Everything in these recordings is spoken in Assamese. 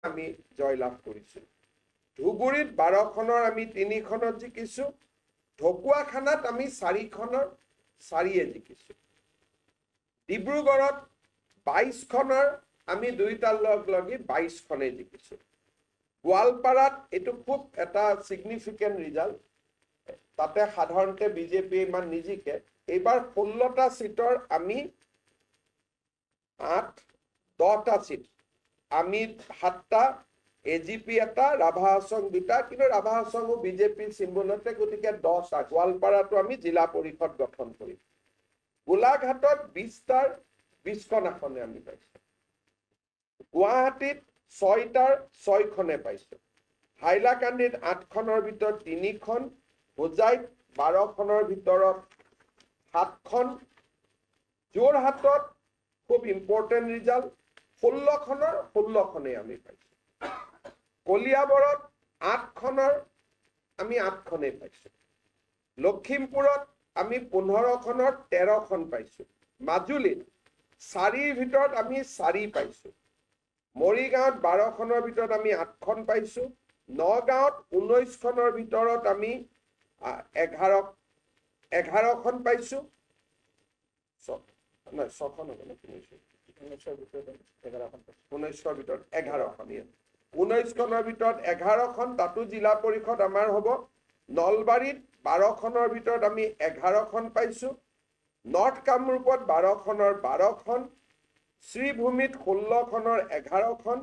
আমি জয়লাভ কৰিছো ধুবুৰীত 12খনৰ আমি 3খনত জিকিছো ঢকুৱাখানাত আমি 4খনৰ 4য়ে জিকিছো ডিব্ৰুগড়ত 22খনৰ আমি দুইটা লগি 22খনে জিকিছো গোৱালপাৰাত এটো খুব এটা সিগনিফিকেন্ট ৰিজাল্ট তাতে সাধাৰণতে বিজেপি ইমান নিজিকে এইবাৰ 16টা সিটৰ আমি 10টা সিট আমি 7টা এজিপি এটা ৰাভা হাছং দুটা কিন্তু ৰাভা হাছংও বিজেপি সিম্বলতে গতিকে 10টা গোৱালপাৰাটো আমি জিলা পৰিষদ গঠন কৰিম গোলাঘাটত 20টাৰ 20খন আসনে আমি পাইছো গুৱাহাটীত 6টাৰ 6খনে পাইছো হাইলাকান্দিত 8খনৰ ভিতৰত 3খন হোজাইত 12খনৰ ভিতৰত 7খন যোৰহাটত খুব ইম্পৰ্টেন্ট ৰিজাল্ট 16খনৰ 16খনে আমি পাইছো কলিয়াবৰত 8খনৰ আমি 8খনে পাইছো লখিমপুৰত আমি 15খনৰ 13খন পাইছো মাজুলীত 4ৰ ভিতৰত আমি 4 পাইছো মৰিগাঁৱত 12খনৰ ভিতৰত আমি 8খন পাইছো নগাঁৱত 19খনৰ ভিতৰত আমি 11খন পাইছো 6খন হ'ব না 19ৰ ভিতৰত 11খন 19ৰ ভিতৰত 11খন 19খনৰ ভিতৰত 11খন তাতো জিলা পৰিষদ আমাৰ হ'ব নলবাৰীত 12খনৰ ভিতৰত আমি 11খন পাইছো নৰ্থ কামৰূপত 12খনৰ 12খন শ্ৰীভূমিত 16খনৰ 11খন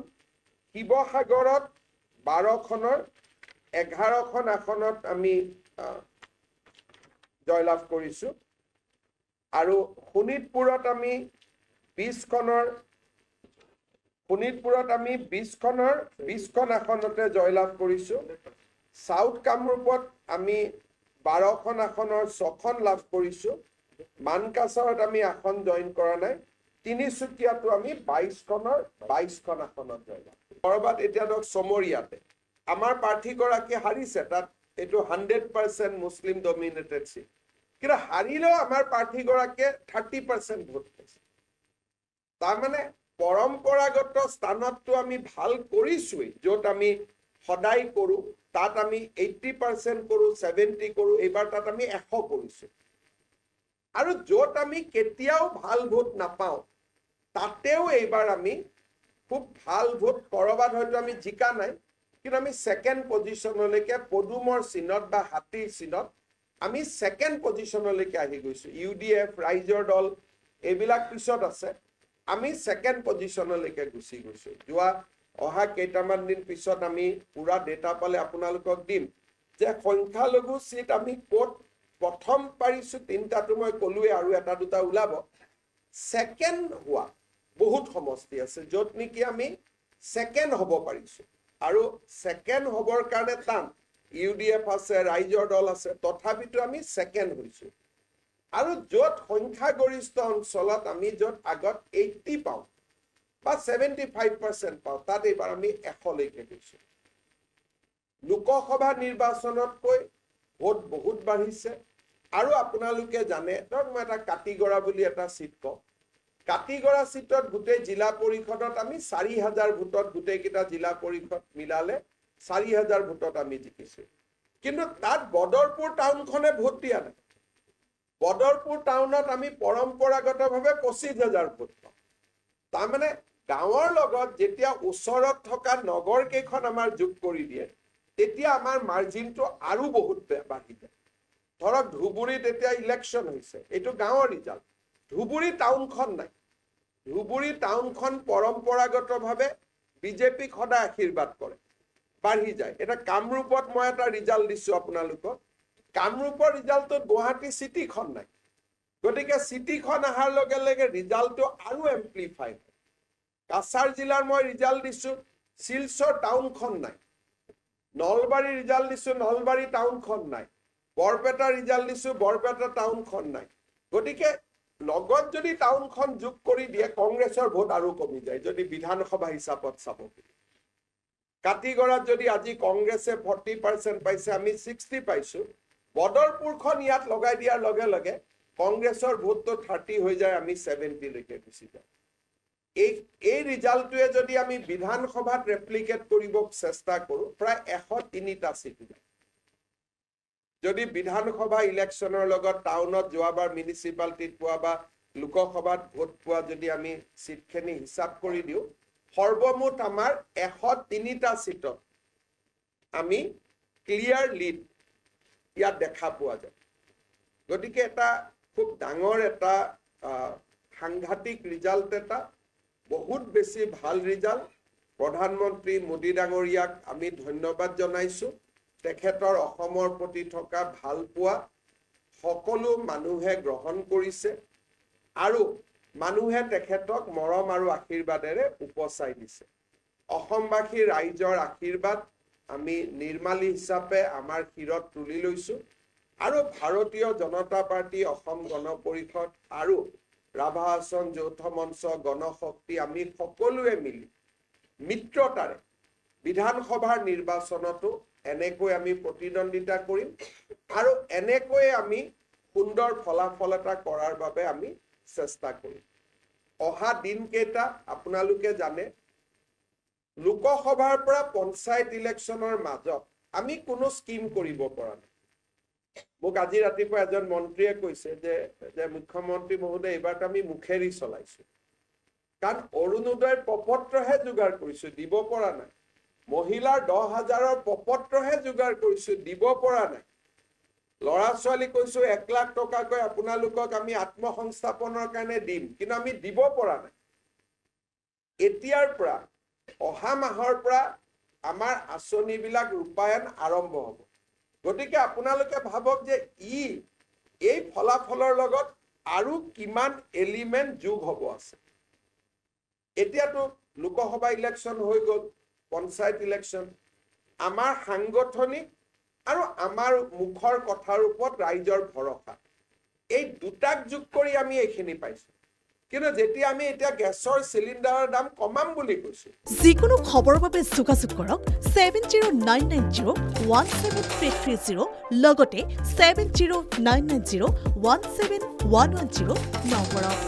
শিৱসাগৰত 12খনৰ 11খন আসনত আমি জয়লাভ কৰিছো আৰু শোণিতপুৰত আমি 20খনৰ শোণিতপুৰত আমি 20খনৰ 20খন আসনতে জয়লাভ কৰিছো সাউথ কামৰূপত আমি 12খন আসনৰ 6খন লাভ কৰিছো মানকাছাৰত আমি আসন জইন কৰা নাই তিনিচুকীয়াটো আমি 22খনৰ 22খন আসনত জয়লাভ কৰবাত এতিয়া ধৰক সমৰিয়াতে আমাৰ প্ৰাৰ্থীগৰাকী হাৰিছে তাত এটো 100% মুছলিম ডমিনেটেড সিট কিন্তু হাৰিলেও আমাৰ প্ৰাৰ্থীগৰাকীয়ে 30% ভোট পাইছে তাৰ মানে পৰম্পৰাগত স্থানতটো আমি ভাল কৰিছোই যত আমি সদায় কৰো তাত আমি 80% কৰো 70 কৰো এইবাৰ তাত আমি 100 কৰিছো আৰু যত আমি কেতিয়াও ভাল ভোট নাপাও তাতেও এইবাৰ আমি খুব ভাল ভোট কৰবাত হয়তো আমি জিকা নাই কিন্তু আমি সেকেন্ড পজিশনলৈকে পদুমৰ চিনত বা হাতীৰ চিনত আমি সেকেন্ড পজিশনলৈকে আহি গৈছো ইউডিএফ ৰাইজৰ দল এইবিলাক পিছত আছে আমি সেকেন্ড পজিশনলৈকে গুচি গৈছো যোৱা অহা কেইটামান দিন পিছত আমি পুৰা ডেটা পালে আপোনালোকক দিম যে সংখ্যালঘু সিট আমি কোট প্ৰথম পাৰিছো তিনটাটো মই কলুৱে আৰু এটা দুটা ওলাব সেকেন্ড হোৱা বহুত সমষ্টি আছে যত নেকি আমি সেকেন্ড হ'ব পাৰিছো আৰু সেকেন্ড হ'বৰ কাৰণে টান ইউডিএফ আছে ৰাইজৰ দল আছে তথাপিতো আমি সেকেন্ড হৈছো আৰু যত সংখ্যাগৰিষ্ঠ অঞ্চলত আমি যত আগত 80 পাও বা 75% পাও তাত এইবাৰ আমি 100 লৈকে গৈছো লোকসভা নিৰ্বাচনতকৈ ভোট বহুত বাঢ়িছে আৰু আপোনালোকে জানে ধৰক মই এটা কাটিগৰা বুলি এটা সিট কওঁ কাটিগৰা সিটত গোটেই জিলা পৰিষদত আমি 4000 ভোটত গোটেই কিটা জিলা পৰিষদ মিলালে 4000 ভোটত আমি জিকিছো কিন্তু তাত বদৰপুৰ টাউনখনে ভোট দিয়া নাই বদৰপুৰ টাউনত আমি পৰম্পৰাগতভাৱে 25000 ভোট পাওঁ তাৰ মানে গাঁৱৰ লগত যেতিয়া ওচৰত থকা নগৰ কেইখন আমাৰ যোগ কৰি দিয়ে তেতিয়া আমাৰ মাৰ্জিনটো আৰু বহুত বাঢ়ি যায় ধৰক ধুবুৰীত এতিয়া ইলেকশ্যন হৈছে এইটো গাঁৱৰ ৰিজাল্ট ধুবুৰী টাউনখন নাই ধুবুৰী টাউনখন পৰম্পৰাগতভাৱে বিজেপিক সদায় আশীৰ্বাদ কৰে বাঢ়ি যায় এটা কামৰূপত মই এটা ৰিজাল্ট দিছো আপোনালোকক কামৰূপৰ ৰিজাল্টত গুৱাহাটী সিটিখন নাই গতিকে সিটিখন আহাৰ লগে লগে ৰিজাল্টটো আৰু এম্প্লিফাই হয় কাছাৰ জিলাৰ মই ৰিজাল্ট দিছো শিলচৰ টাউনখন নাই নলবাৰী ৰিজাল্ট দিছো নলবাৰী টাউনখন নাই বৰপেটা ৰিজাল্ট দিছো বৰপেটা টাউনখন নাই গতিকে লগত যদি টাউনখন যোগ কৰি দিয়ে কংগ্ৰেছৰ ভোট আৰু কমি যায় যদি বিধানসভা হিচাপত চাব কাটিগড়াত যদি আজি কংগ্ৰেছে 40% পাইছে আমি 60 পাইছো বদৰপুৰখন ইয়াত লগাই দিয়াৰ লগে লগে কংগ্ৰেছৰ ভোটটো 30 হৈ যায় আমি 70 লৈকে গুচি যাওঁ এই ৰিজাল্টটোৱে যদি আমি বিধানসভাত ৰেপ্লিকেট কৰিব চেষ্টা কৰোঁ প্ৰায় 103টা চিট ওলায় যদি বিধানসভা ইলেকশ্যনৰ লগত টাউনত যোৱাবাৰ মিউনিচিপালিটিত পোৱা বা লোকসভাত ভোট পোৱা যদি আমি চিটখিনি হিচাপ কৰি দিওঁ সৰ্বমুঠ আমাৰ 103টা চিটত আমি ক্লিয়াৰ লিড ইয়াত দেখা পোৱা যায় গতিকে এটা খুব ডাঙৰ এটা সাংঘাতিক ৰিজাল্ট এটা বহুত বেছি ভাল ৰিজাল্ট প্ৰধানমন্ত্ৰী মোদী ডাঙৰীয়াক আমি ধন্যবাদ জনাইছোঁ তেখেতৰ অসমৰ প্ৰতি থকা ভাল পোৱা সকলো মানুহে গ্ৰহণ কৰিছে আৰু মানুহে তেখেতক মৰম আৰু আশীৰ্বাদেৰে উপচাই দিছে অসমবাসী ৰাইজৰ আশীৰ্বাদ আমি নিৰ্মালী হিচাপে আমাৰ শিৰত তুলি লৈছোঁ আৰু ভাৰতীয় জনতা পাৰ্টি অসম গণ পৰিষদ আৰু ৰাভা আচৰণ যৌথ মঞ্চ গণশক্তি আমি সকলোৱে মিলি মিত্ৰতাৰে বিধানসভাৰ নিৰ্বাচনতো এনেকৈ আমি প্ৰতিদ্বন্দ্বিতা কৰিম আৰু এনেকৈ আমি সুন্দৰ ফলাফল এটা কৰাৰ বাবে আমি চেষ্টা কৰিম অহা দিনকেইটা আপোনালোকে জানে লোকসভাৰ পৰা পঞ্চায়ত ইলেকশ্যনৰ মাজত আমি কোনো স্কিম কৰিব পৰা নাই মোক আজি ৰাতিপুৱা এজন মন্ত্ৰীয়ে কৈছে যে মুখ্যমন্ত্ৰী মহোদয় এইবাৰ আমি মুখেৰি চলাইছো কাৰণ অৰুণোদয়ৰ প্ৰপত্ৰহে যোগাৰ কৰিছো দিব পৰা নাই মহিলাৰ 10,000ৰ প্ৰপত্ৰহে যোগাৰ কৰিছো দিব পৰা নাই ল'ৰা ছোৱালী কৈছো 1 লাখ টকাকৈ আপোনালোকক আমি আত্মসংস্থাপনৰ কাৰণে দিম কিন্তু আমি দিব পৰা নাই এতিয়াৰ পৰা অহা মাহৰ পৰা আমাৰ আঁচনিবিলাক ৰূপায়ণ আৰম্ভ হ'ব গতিকে আপোনালোকে ভাবক যে এই ফলাফলৰ লগত আৰু কিমান এলিমেন্ট যোগ হ'ব আছে এতিয়াতো লোকসভা ইলেকশ্যন হৈ গ'ল পঞ্চায়ত ইলেকশ্যন আমাৰ সাংগঠনিক আৰু আমাৰ মুখৰ কথাৰ ওপৰত ৰাইজৰ ভৰসা এই দুটাক যোগ কৰি আমি এইখিনি পাইছো কিন্তু যেতিয়া আমি এতিয়া গেছৰ চিলিণ্ডাৰৰ দাম কমাম বুলি কৈছো যিকোনো খবৰৰ বাবে যোগাযোগ কৰক 7099017330 লগতে 7099017110 নম্বৰত